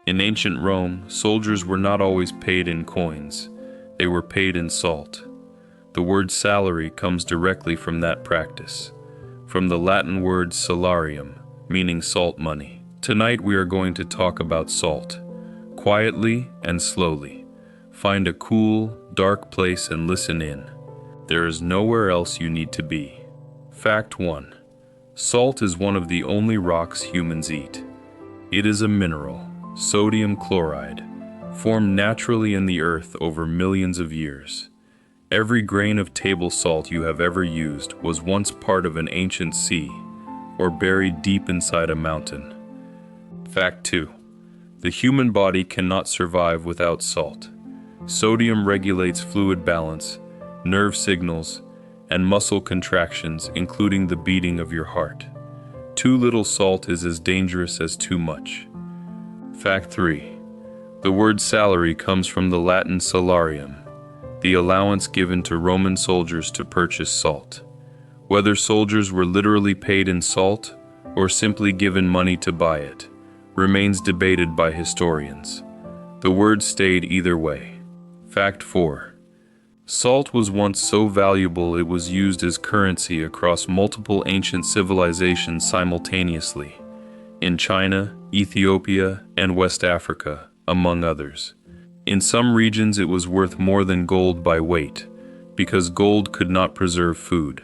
In ancient Rome, soldiers were not always paid in coins. They were paid in salt. The word salary comes directly from that practice, from the Latin word salarium, meaning salt money. Tonight we are going to talk about salt, quietly and slowly. Find a cool, dark place and listen in. There is nowhere else you need to be. Fact 1. Salt is one of the only rocks humans eat. It is a mineral, sodium chloride, formed naturally in the earth over millions of years. Every grain of table salt you have ever used was once part of an ancient sea or buried deep inside a mountain. Fact 2. The human body cannot survive without salt. Sodium regulates fluid balance, nerve signals, and muscle contractions, including the beating of your heart. Too little salt is as dangerous as too much. Fact 3. The word salary comes from the Latin salarium, the allowance given to Roman soldiers to purchase salt. Whether soldiers were literally paid in salt or simply given money to buy it remains debated by historians. The word stayed either way. Fact 4. Salt was once so valuable it was used as currency across multiple ancient civilizations simultaneously, in China, Ethiopia, and West Africa, among others. In some regions it was worth more than gold by weight, because gold could not preserve food.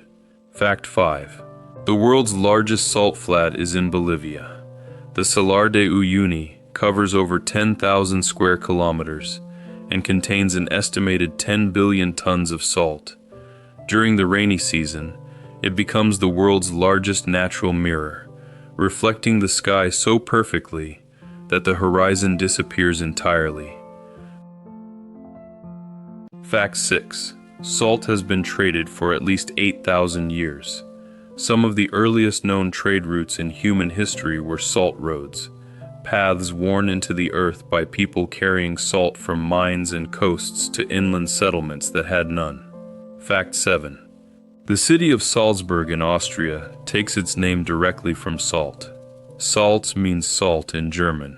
Fact 5. The world's largest salt flat is in Bolivia. The Salar de Uyuni covers over 10,000 square kilometers and contains an estimated 10 billion tons of salt. During the rainy season, it becomes the world's largest natural mirror, reflecting the sky so perfectly that the horizon disappears entirely. Fact 6. Salt has been traded for at least 8,000 years. Some of the earliest known trade routes in human history were salt roads, paths worn into the earth by people carrying salt from mines and coasts to inland settlements that had none. Fact 7. The city of Salzburg in Austria takes its name directly from salt. Salz means salt in German.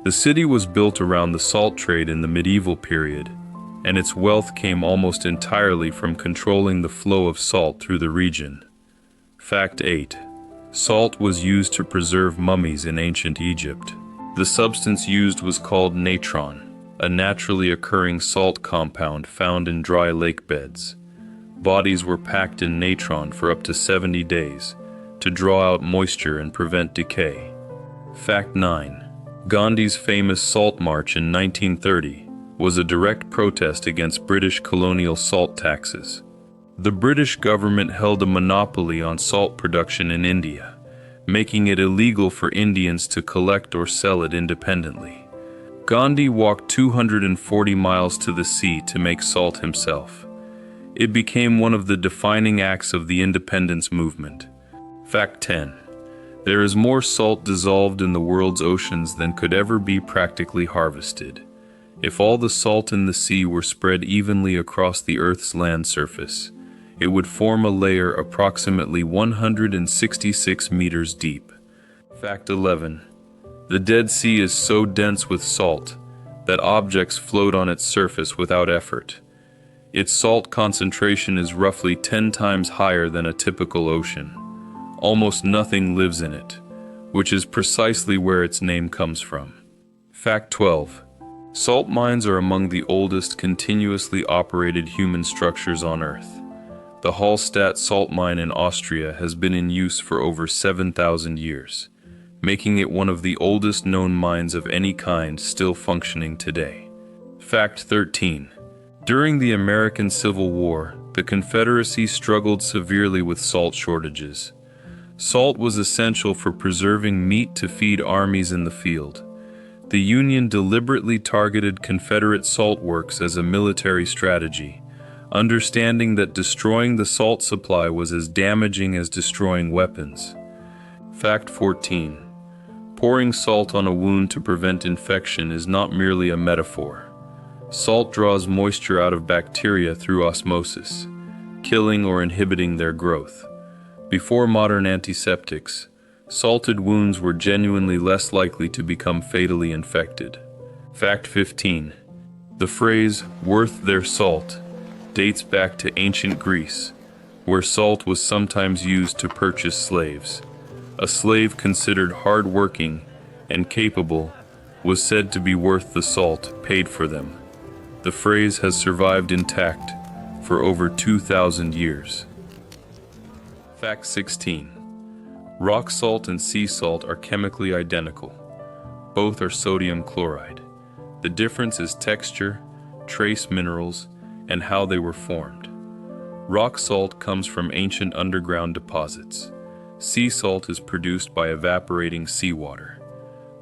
The city was built around the salt trade in the medieval period, and its wealth came almost entirely from controlling the flow of salt through the region. Fact 8. Salt was used to preserve mummies in ancient Egypt. The substance used was called natron, a naturally occurring salt compound found in dry lake beds. Bodies were packed in natron for up to 70 days to draw out moisture and prevent decay. Fact 9. Gandhi's famous Salt March in 1930 was a direct protest against British colonial salt taxes. The British government held a monopoly on salt production in India, making it illegal for Indians to collect or sell it independently. Gandhi walked 240 miles to the sea to make salt himself. It became one of the defining acts of the independence movement. Fact 10. There is more salt dissolved in the world's oceans than could ever be practically harvested. If all the salt in the sea were spread evenly across the Earth's land surface, it would form a layer approximately 166 meters deep. Fact 11. The Dead Sea is so dense with salt that objects float on its surface without effort. Its salt concentration is roughly 10 times higher than a typical ocean. Almost nothing lives in it, which is precisely where its name comes from. Fact 12. Salt mines are among the oldest continuously operated human structures on Earth. The Hallstatt salt mine in Austria has been in use for over 7,000 years, making it one of the oldest known mines of any kind still functioning today. Fact 13. During the American Civil War, the Confederacy struggled severely with salt shortages. Salt was essential for preserving meat to feed armies in the field. The Union deliberately targeted Confederate salt works as a military strategy, understanding that destroying the salt supply was as damaging as destroying weapons. Fact 14. Pouring salt on a wound to prevent infection is not merely a metaphor. Salt draws moisture out of bacteria through osmosis, killing or inhibiting their growth. Before modern antiseptics, Salted wounds were genuinely less likely to become fatally infected. Fact 15. The phrase, "worth their salt," dates back to ancient Greece, where salt was sometimes used to purchase slaves. A slave considered hard-working and capable was said to be worth the salt paid for them. The phrase has survived intact for over 2,000 years. Fact 16. Rock salt and sea salt are chemically identical. Both are sodium chloride. The difference is texture, trace minerals, and how they were formed. Rock salt comes from ancient underground deposits. Sea salt is produced by evaporating seawater.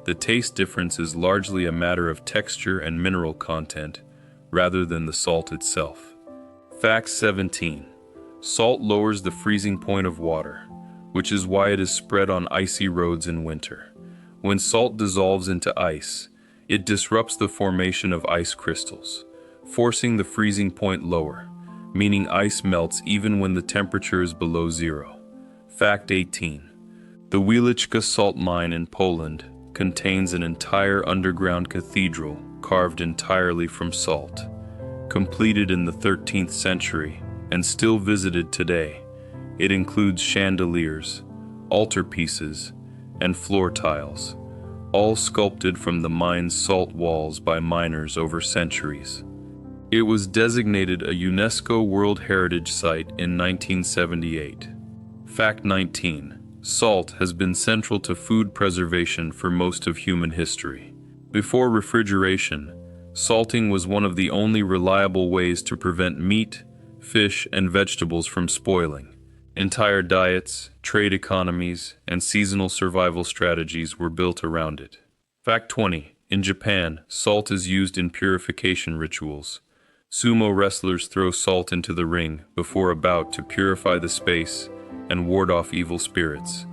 The taste difference is largely a matter of texture and mineral content rather than the salt itself. Fact 17. Salt lowers the freezing point of water, which is why it is spread on icy roads in winter. When salt dissolves into ice, it disrupts the formation of ice crystals, forcing the freezing point lower, meaning ice melts even when the temperature is below zero. Fact 18. The Wieliczka salt mine in Poland contains an entire underground cathedral carved entirely from salt. Completed in the 13th century and still visited today, it includes chandeliers, altarpieces, and floor tiles, all sculpted from the mine's salt walls by miners over centuries. It was designated a UNESCO World Heritage Site in 1978. Fact 19. Salt has been central to food preservation for most of human history. Before refrigeration, salting was one of the only reliable ways to prevent meat, fish, and vegetables from spoiling. Entire diets, trade economies, and seasonal survival strategies were built around it. Fact 20. In Japan, salt is used in purification rituals. Sumo wrestlers throw salt into the ring before a bout to purify the space and ward off evil spirits,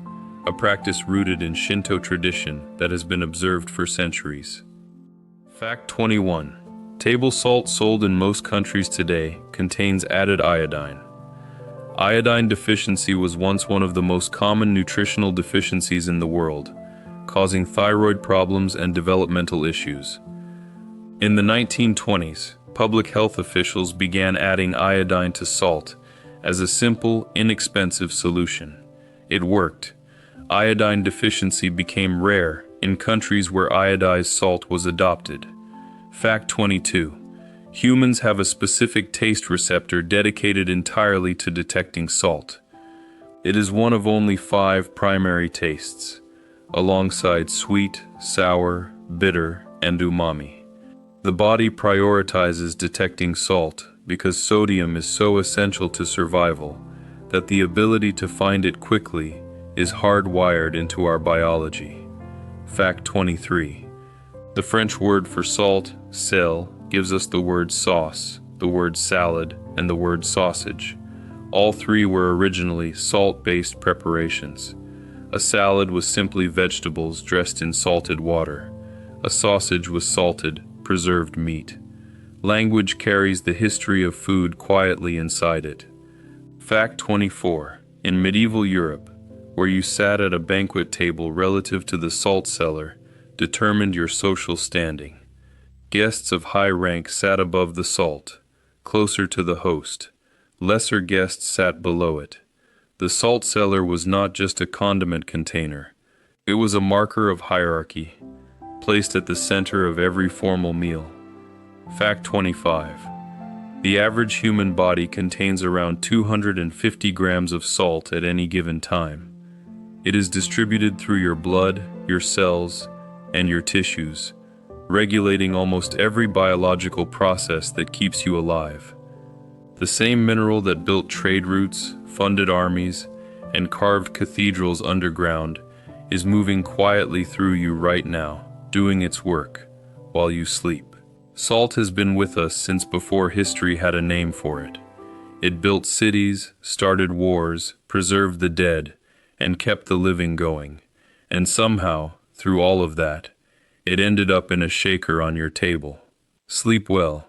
a practice rooted in Shinto tradition that has been observed for centuries. Fact 21. Table salt sold in most countries today contains added iodine. Iodine deficiency was once one of the most common nutritional deficiencies in the world, causing thyroid problems and developmental issues. In the 1920s, public health officials began adding iodine to salt as a simple, inexpensive solution. It worked. Iodine deficiency became rare in countries where iodized salt was adopted. Fact 22. Humans have a specific taste receptor dedicated entirely to detecting salt. It is one of only 5 primary tastes, alongside sweet, sour, bitter, and umami. The body prioritizes detecting salt because sodium is so essential to survival that the ability to find it quickly is hardwired into our biology. Fact 23. The French word for salt, sel, gives us the word sauce, the word salad, and the word sausage. All 3 were originally salt-based preparations. A salad was simply vegetables dressed in salted water. A sausage was salted, preserved meat. Language carries the history of food quietly inside it. Fact 24. In medieval Europe, where you sat at a banquet table relative to the salt cellar, determined your social standing. Guests of high rank sat above the salt, closer to the host. Lesser guests sat below it. The salt cellar was not just a condiment container. It was a marker of hierarchy, placed at the center of every formal meal. Fact 25. The average human body contains around 250 grams of salt at any given time. It is distributed through your blood, your cells, and your tissues, regulating almost every biological process that keeps you alive. The same mineral that built trade routes, funded armies, and carved cathedrals underground is moving quietly through you right now, doing its work while you sleep. Salt has been with us since before history had a name for it. It built cities, started wars, preserved the dead, and kept the living going. And somehow, through all of that, it ended up in a shaker on your table. Sleep well.